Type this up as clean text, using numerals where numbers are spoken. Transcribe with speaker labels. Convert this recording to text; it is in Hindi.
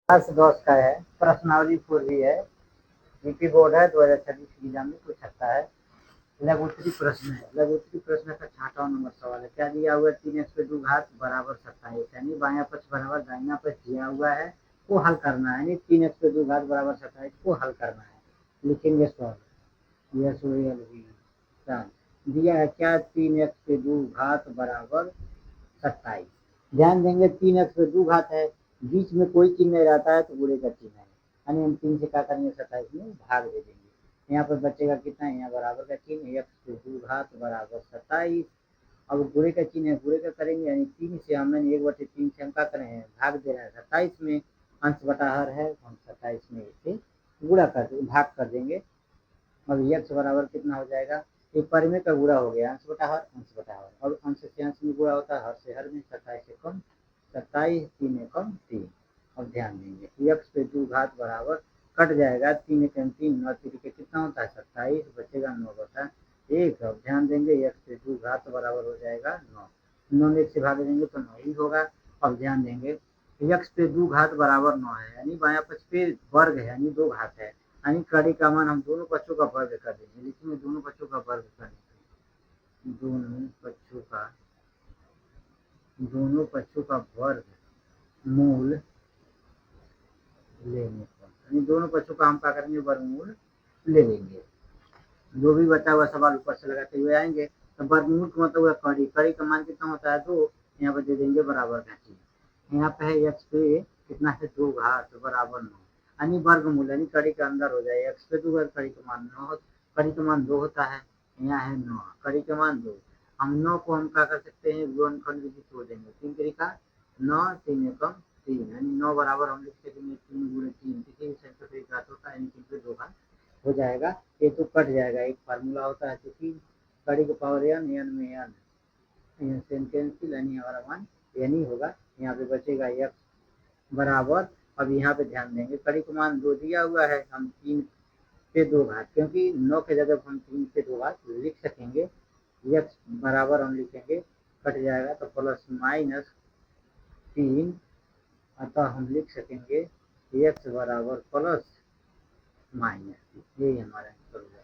Speaker 1: क्लास 10 का है, प्रश्नावली पूर्वी है, यूपी बोर्ड है 2026 की एग्जाम में पूछ सकता है। लघुत्तरी प्रश्न है, लघुत्तरी प्रश्न का 68वां नंबर सवाल है। क्या दिया हुआ है? 3x पे 2 घात बराबर 27, यानी बाया पक्ष बराबर दाहिना पक्ष दिया हुआ है, को हल करना है। यानी 3x पे 2 घात बराबर 27 को हल करना है। लिखेंगे सॉल्व, यस रियल भी दिया है। क्या 3x पे 2 घात बराबर 27। ध्यान देंगे 3x पे 2 घात है, बीच में कोई चिन्ह नहीं रहता है तो बुरे का चिन्ह है, यानी हम 3 से क्या करेंगे 27 में भाग दे देंगे। यहाँ पर बचेगा कितना है? यहाँ बराबर का चिन्ह, x पे 2 घात बराबर 27। अब गुणे का चिन्ह है, गुणे का करेंगे, यानी 3 से हमने 1/3 से हम क्या कर रहे हैं? भाग दे रहे हैं 27 में। अंश बटा हर है तो हम 27 में इसे गुणा कर देंगे, भाग कर देंगे। अब यक्स बराबर कितना हो जाएगा? एक परिमेय का गुणा हो गया, अंश बटा हर, अंश बटा हर। और अंश से अंश में गुणा होता है, हर से हर में। 27 से कम 27, 3 एकम 3। अब ध्यान देंगे यक्स पे 2 घात बराबर कट जाएगा, 3 एकम 3, 9 तरीके कितना होता है? 27, बचेगा 9 बटा 1। अब ध्यान देंगे यक्स पे 2 घात बराबर हो जाएगा 9, 9 में 1 से भाग देंगे तो 9 ही होगा। अब ध्यान देंगे यक्स पे 2 घात बराबर 9 है, यानी बाया पक्ष पे वर्ग है, यानी 2 घात है, यानी कड़ी का मान हम दोनों पक्षों का वर्ग कर देंगे। लिखेंगे दोनों पक्षों का वर्ग कर देंगे, दोनों पक्षों का वर्ग मूल लेने पर, यानी दोनों पक्षों का हम क्या करेंगे? वर्गमूल ले लेंगे। जो भी बचा हुआ सवाल ऊपर से लगाते हुए आएंगे। तो वर्गमूल का मतलब हुआ कड़ी, कड़ी का मान कितना होता है? 2। यहाँ पर दे देंगे बराबर का चिन्ह। यहाँ पे है एक्स पे कितना है? 2 घात बराबर 9, यानी वर्गमूल, यानी कड़ी के अंदर हो जाए। एक्स पे 2 घात, कड़ी का मान 9, कड़ी का मान 2 होता है, यहाँ है 9, कड़ी का मान 2। हम 9 को हम क्या कर सकते हैं? गुणनखंड विधि छोड़ देंगे, 3 तरीका 9, 3 एकम 3, यानी 9 बराबर हम लिख सकेंगे 3 गुणे 3, किसी भी संख्या पे घात होता है, यानी 3 पे 2 घात हो जाएगा। ये तो कट जाएगा, एक फार्मूला होता है क्योंकि कड़ी का पावर एन, एन में एन सेंटेंशियल, यानी हमारा मान एन ही होगा। यहाँ पे बचेगा एक्स बराबर। अब यहाँ पे ध्यान देंगे कड़ी का मान 2 दिया हुआ है, हम 3 पे 2 घात, क्योंकि 9 के जगह हम 3 पे 2 घात लिख सकेंगे। एक्स बराबर हम लिखेंगे, कट जाएगा तो प्लस माइनस 3, अतः हम लिख सकेंगे एक्स बराबर प्लस माइनस, यही हमारा आंसर होगा।